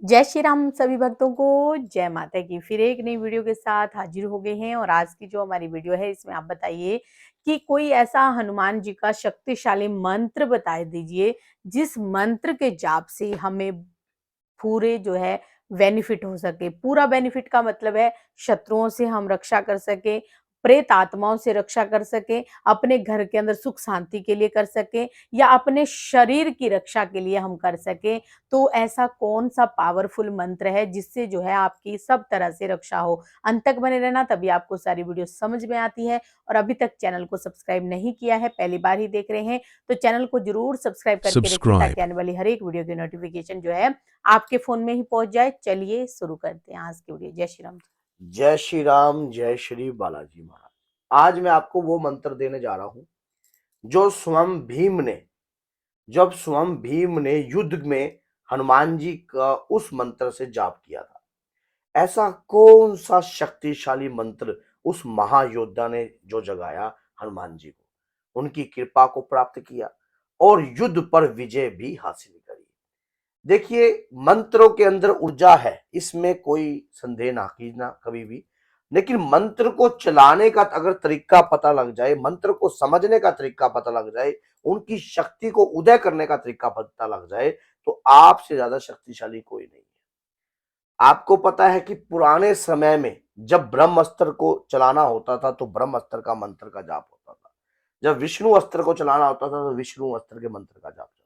जय श्री राम सभी भक्तों को, जय माता की। फिर एक नई वीडियो के साथ हाजिर हो गए हैं और आज की जो हमारी वीडियो है इसमें आप बताइए कि कोई ऐसा हनुमान जी का शक्तिशाली मंत्र बता दीजिए जिस मंत्र के जाप से हमें पूरे जो है बेनिफिट हो सके। पूरा बेनिफिट का मतलब है शत्रुओं से हम रक्षा कर सकें, प्रेत आत्माओं से रक्षा कर सकें, अपने घर के अंदर सुख शांति के लिए कर सकें या अपने शरीर की रक्षा के लिए हम कर सकें। तो ऐसा कौन-सा पावरफुल मंत्र है जिससे जो है आपकी सब तरह से रक्षा हो? अंत तक बने रहना तभी आपको सारी वीडियो समझ में आती है। और अभी तक चैनल को सब्सक्राइब नहीं किया है, पहली बार ही देख रहे हैं, तो चैनल को ज़रूर सब्सक्राइब करके रखें ताकि subscribe. आने वाली हर एक वीडियो की नोटिफ़िकेशन जो है आपके फ़ोन में ही पहुँच जाए। चलिए शुरू करते हैं आज की वीडियो। जय श्री राम। जय श्री राम, जय श्री बालाजी महाराज। आज मैं आपको वो मंत्र देने जा रहा हूं जो स्वयं भीम ने युद्ध में हनुमान जी का उस मंत्र से जाप किया था। ऐसा कौन सा शक्तिशाली मंत्र उस महायोद्धा ने जो जगाया हनुमान जी को, उनकी कृपा को प्राप्त किया और युद्ध पर विजय भी हासिल करी। देखिए, मंत्रों के अंदर ऊर्जा है, इसमें कोई संदेह ना कीजना कभी भी। लेकिन मंत्र को चलाने का अगर तरीका पता लग जाए, मंत्र को समझने का तरीका पता लग जाए, उनकी शक्ति को उदय करने का तरीका पता लग जाए, तो आपसे ज्यादा शक्तिशाली कोई नहीं है। आपको पता है कि पुराने समय में जब ब्रह्मास्त्र को चलाना होता था तो ब्रह्मास्त्र का मंत्र का जाप होता था। जब विष्णु अस्त्र को चलाना होता था तो विष्णु अस्त्र के मंत्र का जाप होता था।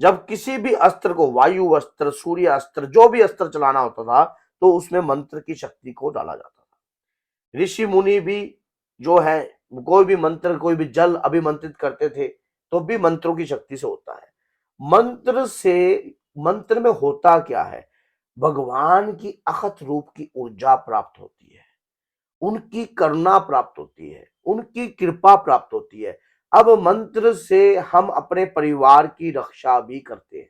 जब किसी भी अस्त्र को, वायु अस्त्र, सूर्य अस्त्र, जो भी अस्त्र चलाना होता था तो उसमें मंत्र की शक्ति को डाला जाता था। ऋषि मुनि भी जो है, कोई भी मंत्र, कोई भी जल अभिमंत्रित करते थे तो भी मंत्रों की शक्ति से होता है। मंत्र में होता क्या है, भगवान की अखत रूप की ऊर्जा प्राप्त होती है, उनकी करुणा प्राप्त होती है, उनकी कृपा प्राप्त होती है। अब मंत्र से हम अपने परिवार की रक्षा भी करते हैं।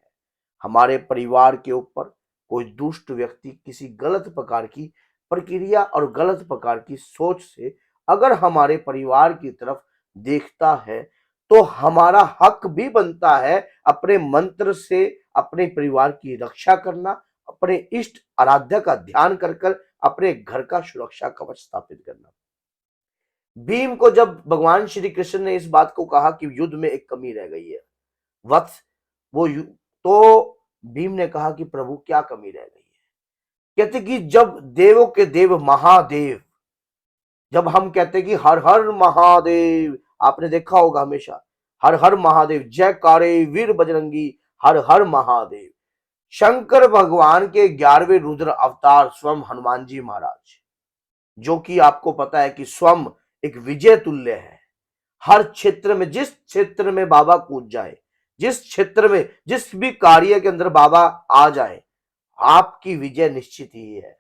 हमारे परिवार के ऊपर कोई दुष्ट व्यक्ति किसी गलत प्रकार की प्रक्रिया और गलत प्रकार की सोच से अगर हमारे परिवार की तरफ देखता है तो हमारा हक भी बनता है अपने मंत्र से अपने परिवार की रक्षा करना, अपने इष्ट आराध्य का ध्यान कर कर अपने घर का सुरक्षा कवच स्थापित करना। भीम को जब भगवान श्री कृष्ण ने इस बात को कहा कि युद्ध में एक कमी रह गई है वत्स, तो भीम ने कहा कि प्रभु क्या कमी रह गई है। कहते कि जब देवों के देव महादेव, जब हम कहते कि हर हर महादेव, आपने देखा होगा हमेशा हर हर महादेव, जयकारे वीर बजरंगी, हर हर महादेव। शंकर भगवान के 11वें रुद्र अवतार स्वयं हनुमान जी महाराज, जो कि आपको पता है कि स्वयं एक विजय तुल्य है। हर क्षेत्र में, जिस क्षेत्र में बाबा कूद जाए, जिस क्षेत्र में, जिस भी कार्य के अंदर बाबा आ जाए, आपकी विजय निश्चित ही है।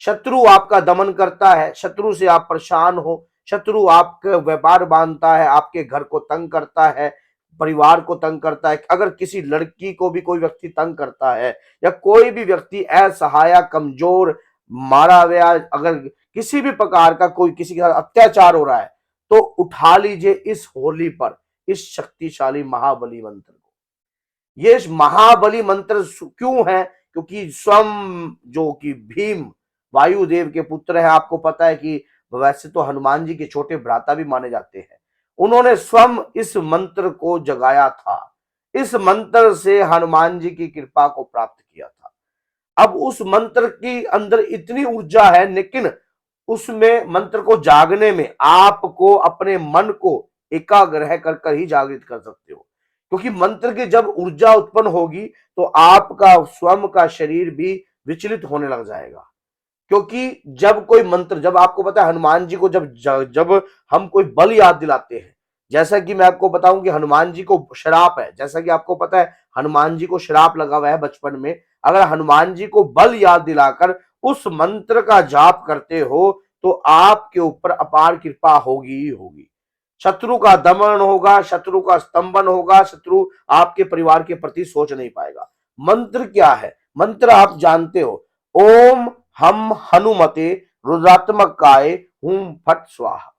शत्रु आपका दमन करता है, शत्रु से आप परेशान हो, शत्रु आपका व्यापार बांधता है, आपके घर को तंग करता है, परिवार को तंग करता है। अगर किसी लड़की को भी कोई व्यक्ति तंग करता है या कोई भी व्यक्ति असहाय, कमजोर, मारा गया, अगर किसी भी प्रकार का कोई किसी के साथ अत्याचार हो रहा है, तो उठा लीजिए इस होली पर इस शक्तिशाली महाबली मंत्र को। ये महाबली मंत्र क्यों है? क्योंकि स्वयं जो कि भीम वायुदेव के पुत्र है, आपको पता है कि वैसे तो हनुमान जी के छोटे भ्राता भी माने जाते हैं, उन्होंने स्वयं इस मंत्र को जगाया था। इस मंत्र से हनुमान जी की कृपा को प्राप्त किया था। अब उस मंत्र की अंदर इतनी ऊर्जा है, लेकिन उसमें मंत्र को जागने में आपको अपने मन को एकाग्र कर ही जागृत कर सकते हो। क्योंकि मंत्र की जब ऊर्जा उत्पन्न होगी तो आपका स्वयं का शरीर भी विचलित होने लग जाएगा। क्योंकि जब कोई मंत्र, जब आपको पता है हनुमान जी को जब जब हम कोई बल याद दिलाते हैं, जैसा कि मैं आपको बताऊं कि हनुमान जी को श्राप है, जैसा कि आपको पता है हनुमान जी को श्राप लगा हुआ है बचपन में। अगर हनुमान जी को बल याद दिलाकर उस मंत्र का जाप करते हो तो आपके ऊपर अपार कृपा होगी ही होगी। शत्रु का दमन होगा, शत्रु का स्तंभन होगा, शत्रु आपके परिवार के प्रति सोच नहीं पाएगा। मंत्र क्या है? मंत्र आप जानते हो, ओम हम हनुमते रुद्रात्मकाय हूं फट स्वाहा।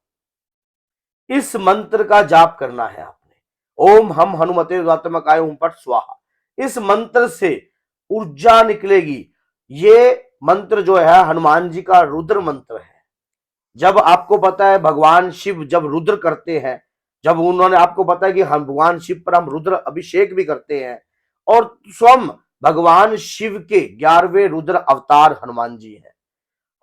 इस मंत्र का जाप करना है आपने। ओम हम हनुमते रुद्रात्मकाय हूं फट स्वाहा। इस मंत्र से ऊर्जा निकलेगी। ये मंत्र जो है हनुमान जी का रुद्र मंत्र है। जब आपको पता है भगवान शिव जब रुद्र करते हैं, जब उन्होंने, आपको पता है कि हम भगवान शिव पर हम रुद्र अभिषेक भी करते हैं, और स्वयं भगवान शिव के 11वें रुद्र अवतार हनुमान जी हैं।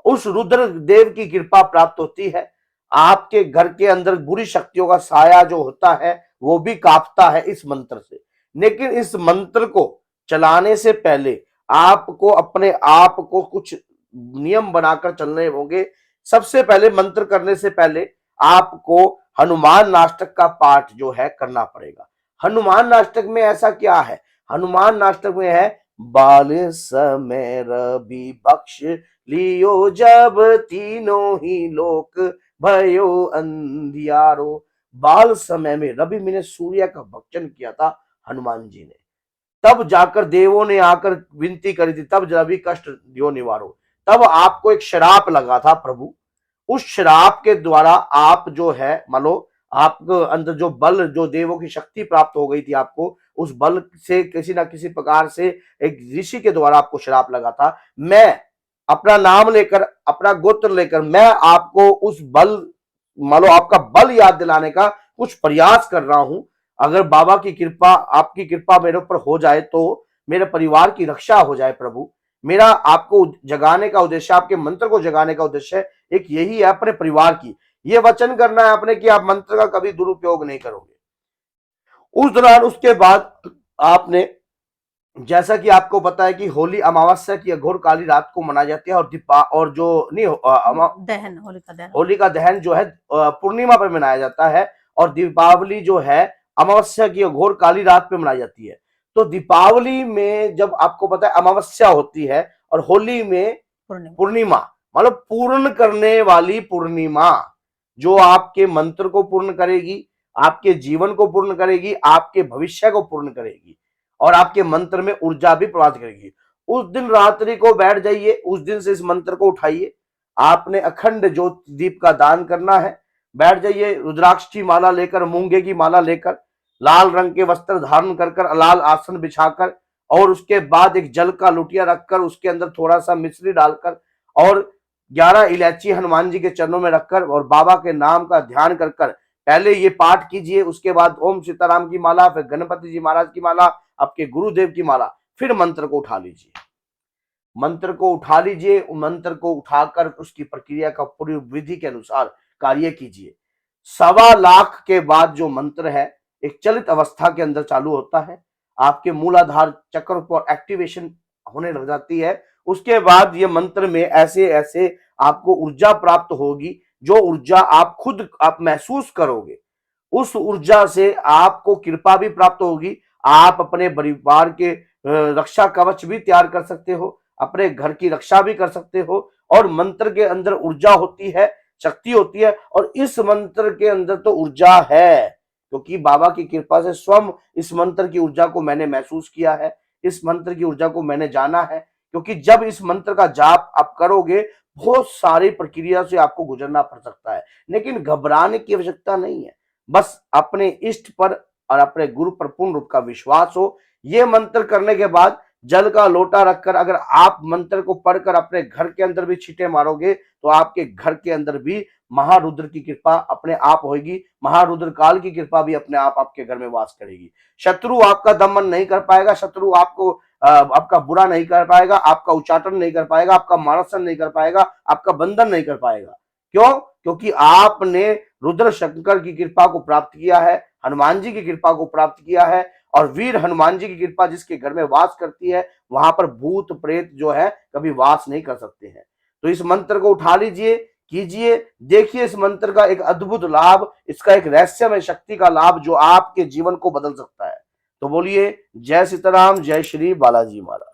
उस रुद्र देव की कृपा प्राप्त होती है। आपके घर के अंदर बुरी शक्तियों का साया जो होता है वो भी कांपता है इस मंत्र से। लेकिन इस मंत्र को चलाने से पहले आपको अपने आप को कुछ नियम बनाकर चलने होंगे। सबसे पहले मंत्र करने से पहले आपको हनुमान नाष्टक का पाठ जो है करना पड़ेगा। हनुमान नाष्टक में ऐसा क्या है? हनुमान नाष्टक में है, बाल समय रवि बख्श लियो जब तीनों ही लोक भयो अंधियारो। बाल समय में, रवि मैंने सूर्य का भक्षण किया था हनुमान जी ने, तब जाकर देवों ने आकर विनती करी थी, तब रवि कष्ट दियो निवारो। तब आपको एक श्राप लगा था प्रभु, उस श्राप के द्वारा आप जो है, मान लो आपके अंदर जो बल, जो देवों की शक्ति प्राप्त हो गई थी आपको, उस बल से किसी ना किसी प्रकार से एक ऋषि के द्वारा आपको श्राप लगा था। मैं अपना नाम लेकर, अपना गोत्र लेकर, मैं आपको उस बल, मान लो आपका बल याद दिलाने का कुछ प्रयास कर रहा हूं। अगर बाबा की कृपा, आपकी कृपा मेरे ऊपर हो जाए तो मेरे परिवार की रक्षा हो जाए प्रभु। मेरा आपको जगाने का उद्देश्य, आपके मंत्र को जगाने का उद्देश्य एक यही है, अपने परिवार की। ये वचन करना है अपने कि आप मंत्र का कभी दुरुपयोग नहीं करोगे। उस दौरान, उसके बाद आपने, जैसा कि आपको पता है कि होली अमावस्या की अघोर काली रात को मनाई जाती है, और दीपा और जो नहीं दहन, होलिका दहन, होलिका दहन जो है पूर्णिमा पर मनाया जाता है, और दीपावली जो है अमावस्या की अघोर काली रात पे मनाई जाती है। तो दीपावली में जब आपको पता है अमावस्या होती है, और होली में पूर्णिमा, मतलब पूर्ण करने वाली पूर्णिमा, जो आपके मंत्र को पूर्ण करेगी, आपके जीवन को पूर्ण करेगी, आपके भविष्य को पूर्ण करेगी, और आपके मंत्र में ऊर्जा भी प्रवाहित करेगी। उस दिन रात्रि को बैठ जाइए, उस दिन से इस मंत्र को उठाइए। आपने अखंड ज्योति दीप का दान करना है। बैठ जाइए रुद्राक्ष की माला लेकर, मूंगे की माला लेकर, लाल रंग के वस्त्र धारण कर लाल आसन बिछाकर, और उसके बाद एक जल का लुटिया रखकर, उसके अंदर थोड़ा सा मिश्री डालकर, और 11 इलायची हनुमान जी के चरणों में रखकर, और बाबा के नाम का ध्यान कर पहले ये पाठ कीजिए। उसके बाद ओम सीताराम की माला, फिर गणपति जी महाराज की माला, आपके गुरुदेव की माला, फिर मंत्र को उठा लीजिए। मंत्र को उठा लीजिए, मंत्र को उठाकर उसकी प्रक्रिया का पूरी विधि के अनुसार कार्य कीजिए। 1.25 लाख के बाद जो मंत्र है एक चलित अवस्था के अंदर चालू होता है, आपके मूलाधार चक्र पर एक्टिवेशन होने लग जाती है। उसके बाद ये मंत्र में ऐसे ऐसे आपको ऊर्जा प्राप्त होगी, जो ऊर्जा आप खुद आप महसूस करोगे। उस ऊर्जा से आपको कृपा भी प्राप्त होगी। आप अपने परिवार के रक्षा कवच भी तैयार कर सकते हो, अपने घर की रक्षा भी कर सकते हो, और मंत्र के अंदर ऊर्जा होती है, शक्ति होती है, और इस मंत्र के अंदर तो ऊर्जा है, क्योंकि बाबा की कृपा से स्वयं इस मंत्र की ऊर्जा को मैंने महसूस किया है, इस मंत्र की ऊर्जा को मैंने जाना है। क्योंकि जब इस मंत्र का जाप आप करोगे, बहुत सारी प्रक्रिया से आपको गुजरना पड़ सकता है, लेकिन घबराने की आवश्यकता नहीं है। बस अपने इष्ट पर और अपने गुरु पर पूर्ण रूप का विश्वास हो। ये मंत्र करने के बाद जल का लोटा रखकर अगर आप मंत्र को पढ़कर अपने घर के अंदर भी छींटे मारोगे, तो आपके घर के अंदर भी महारुद्र की कृपा अपने आप होगी। महारुद्र काल की कृपा भी अपने आप आपके घर में वास करेगी। शत्रु आपका दमन नहीं कर पाएगा, शत्रु आपको आपका बुरा नहीं कर पाएगा, आपका उच्चाटन नहीं कर पाएगा, आपका मानसन नहीं कर पाएगा, आपका बंधन नहीं कर पाएगा। क्यों? क्योंकि आपने रुद्र शंकर की कृपा को प्राप्त किया है, हनुमान जी की कृपा को प्राप्त किया है, और वीर हनुमान जी की कृपा जिसके घर में वास करती है, वहां पर भूत प्रेत जो है कभी वास नहीं कर सकते हैं। तो इस मंत्र को उठा लीजिए, कीजिए, देखिए इस मंत्र का एक अद्भुत लाभ, इसका एक रहस्यमय शक्ति का लाभ जो आपके जीवन को बदल सकता है। तो बोलिए जय सीताराम, जय श्री बालाजी महाराज।